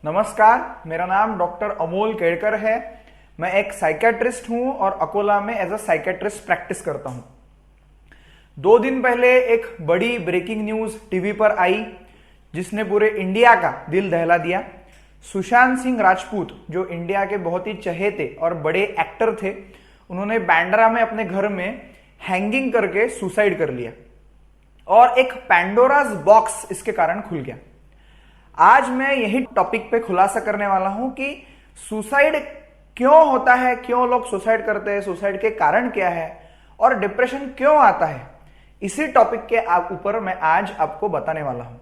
नमस्कार, मेरा नाम डॉक्टर अमोल केड़कर है। मैं एक साइकेट्रिस्ट हूं और अकोला में एज अ साइकेट्रिस्ट प्रैक्टिस करता हूं। 2 दिन पहले एक बड़ी ब्रेकिंग न्यूज टीवी पर आई जिसने पूरे इंडिया का दिल दहला दिया। सुशांत सिंह राजपूत, जो इंडिया के बहुत ही चहेते और बड़े एक्टर थे, उन्होंने बांद्रा में अपने घर में हैंगिंग करके सुसाइड कर लिया और एक पैंडोरास बॉक्स इसके कारण खुल गया। आज मैं यही टॉपिक पे खुलासा करने वाला हूं कि सुसाइड क्यों होता है, क्यों लोग सुसाइड करते हैं, सुसाइड के कारण क्या है और डिप्रेशन क्यों आता है। इसी टॉपिक के ऊपर मैं आज आपको बताने वाला हूं।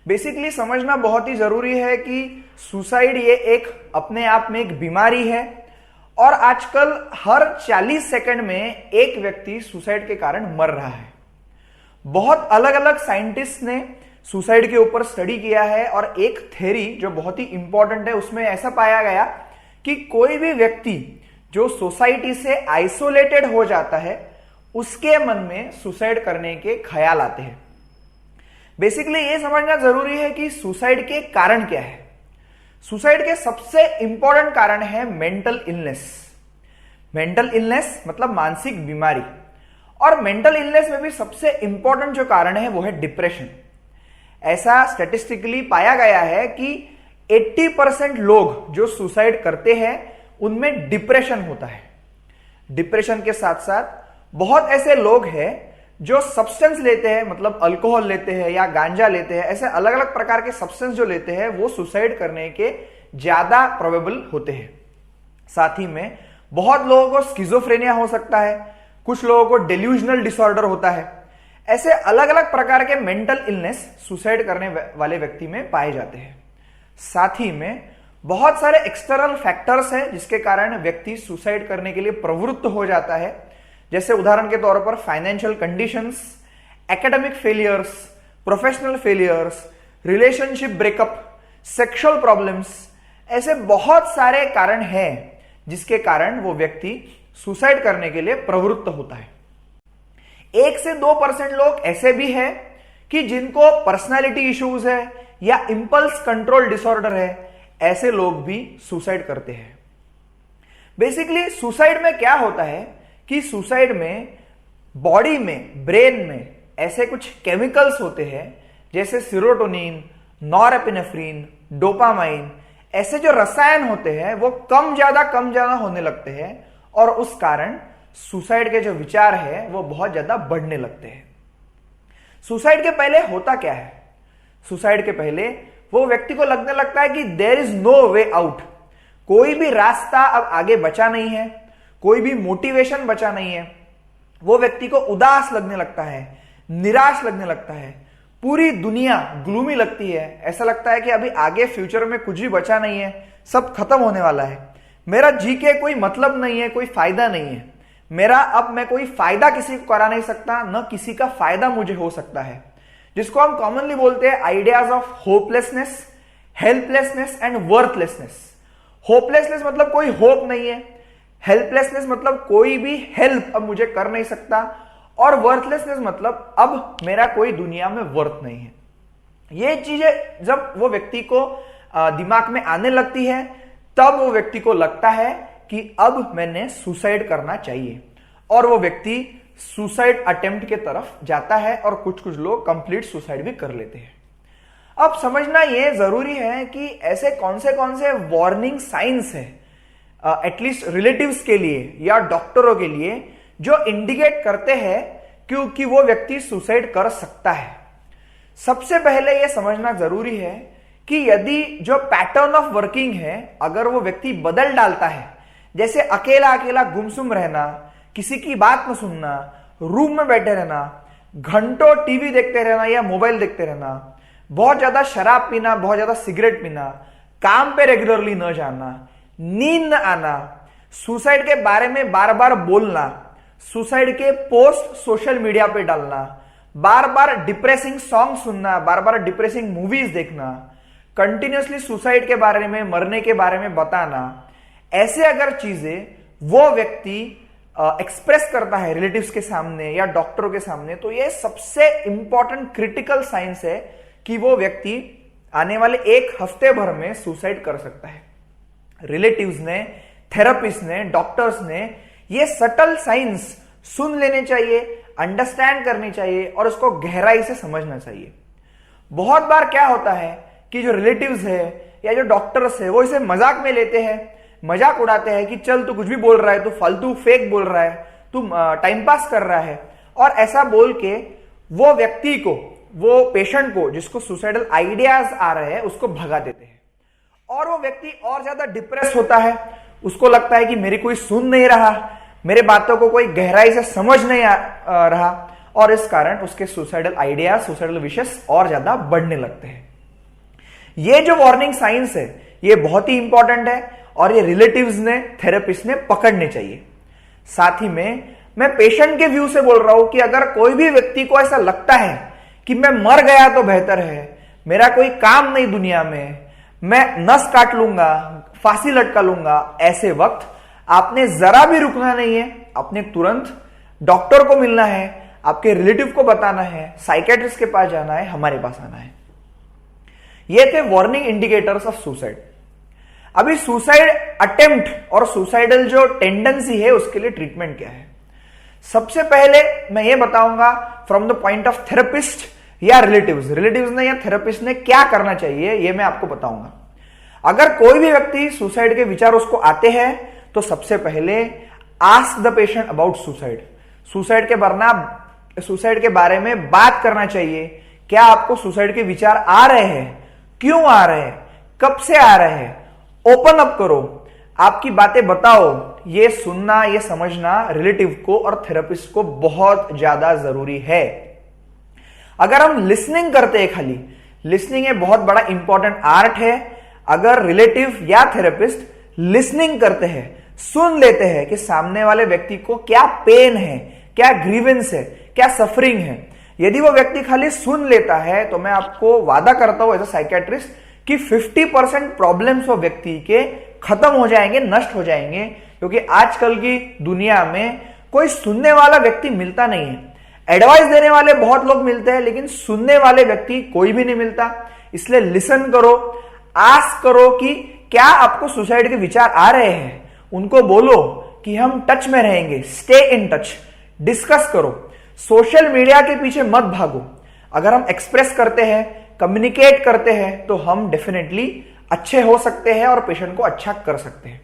बेसिकली समझना बहुत ही जरूरी है कि सुसाइड ये एक अपने आप में एक बीमारी है और आजकल हर 40 सेकंड में एक व्यक्ति सुसाइड के कारण मर रहा है। बहुत अलग अलग साइंटिस्ट ने सुसाइड के ऊपर स्टडी किया है और एक थ्योरी जो बहुत ही इंपॉर्टेंट है, उसमें ऐसा पाया गया कि कोई भी व्यक्ति जो सोसाइटी से आइसोलेटेड हो जाता है उसके मन में सुसाइड करने के ख्याल आते हैं। बेसिकली ये समझना जरूरी है कि सुसाइड के कारण क्या है। सुसाइड के सबसे इंपॉर्टेंट कारण है मेंटल इलनेस। मेंटल इलनेस मतलब मानसिक बीमारी, और मेंटल इलनेस में भी सबसे इंपॉर्टेंट जो कारण है वो है डिप्रेशन। ऐसा स्टैटिस्टिकली पाया गया है कि 80% लोग जो सुसाइड करते हैं उनमें डिप्रेशन होता है। डिप्रेशन के साथ साथ बहुत ऐसे लोग हैं जो सब्सटेंस लेते हैं, मतलब अल्कोहल लेते हैं या गांजा लेते हैं, ऐसे अलग अलग प्रकार के सब्सटेंस जो लेते हैं वो सुसाइड करने के ज्यादा प्रोबेबल होते हैं। साथ ही में बहुत लोगों को स्किज़ोफ्रेनिया हो सकता है, कुछ लोगों को डेल्यूजनल डिसऑर्डर होता है। ऐसे अलग अलग प्रकार के मेंटल इलनेस सुसाइड करने वाले व्यक्ति में पाए जाते हैं। साथ ही में बहुत सारे एक्सटर्नल फैक्टर्स हैं जिसके कारण व्यक्ति सुसाइड करने के लिए प्रवृत्त हो जाता है। जैसे उदाहरण के तौर पर financial conditions, academic failures, professional failures, relationship breakup, sexual problems, ऐसे बहुत सारे कारण हैं जिसके कारण वो व्यक्ति सुसाइड करने के लिए प्रवृत्त होता है। 1 से 2% लोग ऐसे भी हैं कि जिनको पर्सनालिटी इश्यूज है या इंपल्स कंट्रोल डिसऑर्डर है, ऐसे लोग भी सुसाइड करते हैं। बेसिकली सुसाइड में क्या होता है कि सुसाइड में बॉडी में, ब्रेन में ऐसे कुछ केमिकल्स होते हैं जैसे सीरोटोनिन, नॉरएपिनेफ्रिन, डोपामाइन, ऐसे जो रसायन होते हैं वो कम ज्यादा होने लगते हैं और उस कारण सुसाइड के जो विचार है वो बहुत ज्यादा बढ़ने लगते हैं। सुसाइड के पहले होता क्या है? सुसाइड के पहले वो व्यक्ति को लगने लगता है कि there is no way out, कोई भी रास्ता अब आगे बचा नहीं है, कोई भी मोटिवेशन बचा नहीं है। वो व्यक्ति को उदास लगने लगता है, निराश लगने लगता है, पूरी दुनिया ग्लूमी लगती है। ऐसा लगता है कि अभी आगे फ्यूचर में कुछ भी बचा नहीं है, सब खत्म होने वाला है, मेरा जी के कोई मतलब नहीं है, कोई फायदा नहीं है, मैं कोई फायदा किसी को करा नहीं सकता, न किसी का फायदा मुझे हो सकता है। जिसको हम कॉमनली बोलते हैं ideas of hopelessness, helplessness and worthlessness. Hopelessness मतलब कोई होप नहीं है, हेल्पलेसनेस मतलब कोई भी हेल्प अब मुझे कर नहीं सकता, और वर्थलेसनेस मतलब अब मेरा कोई दुनिया में वर्थ नहीं है। ये चीजें जब वो व्यक्ति को दिमाग में आने लगती है तब वो व्यक्ति को लगता है कि अब मैंने सुसाइड करना चाहिए और वो व्यक्ति सुसाइड अटेम्प्ट के तरफ जाता है और कुछ लोग कंप्लीट सुसाइड भी कर लेते हैं। अब समझना यह जरूरी है कि ऐसे कौन से वार्निंग साइंस है एटलीस्ट रिलेटिव्स के लिए या डॉक्टरों के लिए जो इंडिकेट करते हैं क्योंकि वो व्यक्ति सुसाइड कर सकता है। सबसे पहले यह समझना जरूरी है कि यदि जो पैटर्न ऑफ वर्किंग है अगर वो व्यक्ति बदल डालता है, जैसे अकेला गुमसुम रहना, किसी की बात न सुनना, रूम में बैठे रहना, घंटों टीवी देखते रहना या मोबाइल देखते रहना, बहुत ज्यादा शराब पीना, बहुत ज्यादा सिगरेट पीना, काम पे रेगुलरली न जाना, नींद न आना, सुसाइड के बारे में बार बार बोलना, सुसाइड के पोस्ट सोशल मीडिया पे डालना, बार बार डिप्रेसिंग सॉन्ग सुनना, बार बार डिप्रेसिंग मूवीज देखना, कंटिन्यूअसली सुसाइड के बारे में, मरने के बारे में बताना, ऐसे अगर चीजें वो व्यक्ति एक्सप्रेस करता है रिलेटिव्स के सामने या डॉक्टरों के सामने, तो ये सबसे इंपॉर्टेंट क्रिटिकल साइंस है कि वो व्यक्ति आने वाले एक हफ्ते भर में सुसाइड कर सकता है। रिलेटिव्स ने, थेरेपिस्ट ने, डॉक्टर्स ने ये सटल साइंस सुन लेने चाहिए, अंडरस्टैंड करनी चाहिए और उसको गहराई से समझना चाहिए। बहुत बार क्या होता है कि जो रिलेटिव्स है या जो डॉक्टर्स है वो इसे मजाक में लेते हैं, मजाक उड़ाते हैं कि चल तू कुछ भी बोल रहा है, तू फालतू फेक बोल रहा है, तू टाइम पास कर रहा है, और ऐसा बोल के वो व्यक्ति को, वो पेशेंट को जिसको सुसाइडल आइडियाज आ रहे हैं उसको भगा देते हैं और वो व्यक्ति और ज्यादा डिप्रेस होता है। उसको लगता है कि मेरी कोई सुन नहीं रहा, मेरे बातों को कोई गहराई से समझ नहीं आ रहा, और इस कारण उसके सुसाइडल आइडियाज, सुसाइडल विशेस और ज्यादा बढ़ने लगते हैं। ये जो वार्निंग साइंस है ये बहुत ही इंपॉर्टेंट है और ये रिलेटिव्स ने, थेरेपिस्ट ने पकड़ने चाहिए। साथ ही में मैं पेशेंट के व्यू से बोल रहा हूं कि अगर कोई भी व्यक्ति को ऐसा लगता है कि मैं मर गया तो बेहतर है, मेरा कोई काम नहीं दुनिया में, मैं नस काट लूंगा, फांसी लटका लूंगा, ऐसे वक्त आपने जरा भी रुकना नहीं है। आपने तुरंत डॉक्टर को मिलना है, आपके रिलेटिव को बताना है, साइकेट्रिस्ट के पास जाना है, हमारे पास आना है। ये थे वार्निंग इंडिकेटर्स ऑफ सुसाइड। अभी सुसाइड अटेम्प्ट और सुसाइडल जो टेंडेंसी है उसके लिए ट्रीटमेंट क्या है। सबसे पहले मैं ये बताऊंगा from the point of therapist या रिलेटिव्स ने या थेरेपिस्ट ने क्या करना चाहिए, ये मैं आपको बताऊंगा। अगर कोई भी व्यक्ति सुसाइड के विचार उसको आते हैं तो सबसे पहले ask the patient about suicide. Suicide के बारे में बात करना चाहिए। क्या आपको सुसाइड के विचार आ रहे हैं, क्यों आ रहे हैं, कब से आ रहे हैं, ओपन अप करो, आपकी बातें बताओ। ये सुनना, ये समझना रिलेटिव को और थेरेपिस्ट को बहुत ज्यादा जरूरी है। अगर हम लिसनिंग करते हैं, खाली लिसनिंग एक बहुत बड़ा इंपॉर्टेंट आर्ट है। अगर रिलेटिव या थेरेपिस्ट लिसनिंग करते हैं, सुन लेते हैं कि सामने वाले व्यक्ति को क्या पेन है, क्या ग्रीवेंस है, क्या सफरिंग है, यदि वो व्यक्ति खाली सुन लेता है तो मैं आपको वादा करता हूं एज अ साइकेट्रिस्ट कि 50% प्रॉब्लम्स वो व्यक्ति के खत्म हो जाएंगे, नष्ट हो जाएंगे। क्योंकि आजकल की दुनिया में कोई सुनने वाला व्यक्ति मिलता नहीं है। एडवाइस देने वाले बहुत लोग मिलते हैं लेकिन सुनने वाले व्यक्ति कोई भी नहीं मिलता। इसलिए लिसन करो, आस्क करो कि क्या आपको सुसाइड के विचार आ रहे हैं, उनको बोलो कि हम टच में रहेंगे, स्टे इन टच, डिस्कस करो। सोशल मीडिया के पीछे मत भागो। अगर हम एक्सप्रेस करते हैं, कम्युनिकेट करते हैं तो हम डेफिनेटली अच्छे हो सकते हैं और पेशेंट को अच्छा कर सकते हैं।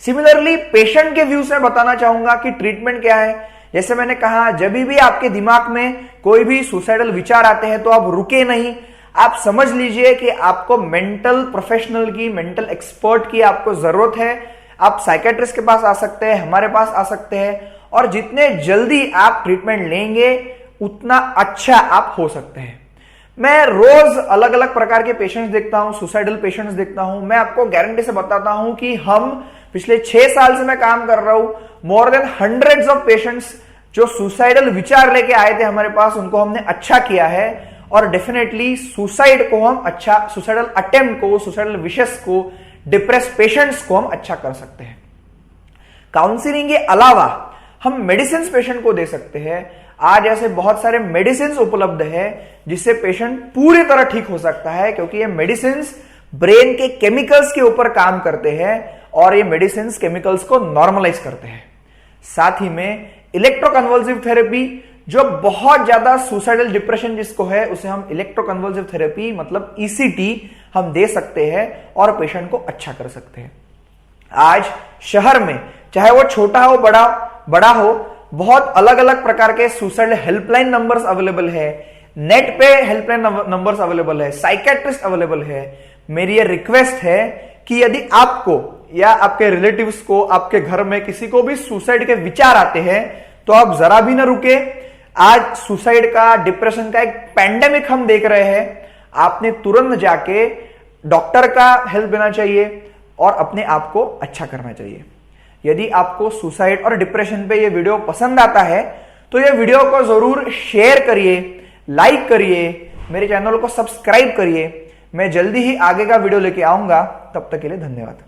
सिमिलरली पेशेंट के व्यू से बताना चाहूंगा कि ट्रीटमेंट क्या है। जैसे मैंने कहा, जब भी आपके दिमाग में कोई भी सुसाइडल विचार आते हैं तो आप रुके नहीं, आप समझ लीजिए कि आपको मेंटल प्रोफेशनल की, मेंटल एक्सपर्ट की आपको जरूरत है। आप साइकेट्रिस्ट के पास आ सकते हैं, हमारे पास आ सकते हैं, और जितने जल्दी आप ट्रीटमेंट लेंगे उतना अच्छा आप हो सकते हैं। मैं रोज अलग अलग प्रकार के पेशेंट्स देखता हूं, सुसाइडल पेशेंट्स देखता हूं। मैं आपको गारंटी से बताता हूं कि हम पिछले 6 साल से मैं काम कर रहा हूं, more than hundreds of patients जो सुसाइडल विचार लेके आए थे हमारे पास, उनको हमने अच्छा किया है। और डेफिनेटली सुसाइड को हम अच्छा, सुसाइडल अटेम्प्ट को, सुसाइडल विशेस को, डिप्रेस पेशेंट्स को हम अच्छा कर सकते हैं। काउंसलिंग के अलावा हम मेडिसिन पेशेंट को दे सकते हैं। आज ऐसे बहुत सारे मेडिसिन उपलब्ध है जिससे पेशेंट पूरी तरह ठीक हो सकता है, क्योंकि ये मेडिसिन ब्रेन के केमिकल्स के ऊपर काम करते हैं और ये मेडिसिन केमिकल्स को नॉर्मलाइज करते हैं। साथ ही में इलेक्ट्रोकन्वल्सिव थेरेपी, जो बहुत ज्यादा सुसाइडल डिप्रेशन जिसको है उसे हम इलेक्ट्रोकन्वल्सिव थेरेपी मतलब ईसीटी हम दे सकते हैं और पेशेंट को अच्छा कर सकते हैं। आज शहर में चाहे वो छोटा हो बड़ा हो, बहुत अलग अलग प्रकार के सुसाइड हेल्पलाइन नंबर्स अवेलेबल है, नेट पे हेल्पलाइन नंबर्स अवेलेबल है, साइकेट्रिस्ट अवेलेबल है। मेरी ये रिक्वेस्ट है कि यदि आपको या आपके रिलेटिव्स को, आपके घर में किसी को भी सुसाइड के विचार आते हैं तो आप जरा भी ना रुके। आज सुसाइड का, डिप्रेशन का एक पैंडेमिक हम देख रहे हैं। आपने तुरंत जाके डॉक्टर का हेल्प लेना चाहिए और अपने आप को अच्छा करना चाहिए। यदि आपको सुसाइड और डिप्रेशन पे ये वीडियो पसंद आता है तो ये वीडियो को जरूर शेयर करिए, लाइक करिए, मेरे चैनल को सब्सक्राइब करिए। मैं जल्दी ही आगे का वीडियो लेके आऊंगा। तब तक के लिए धन्यवाद।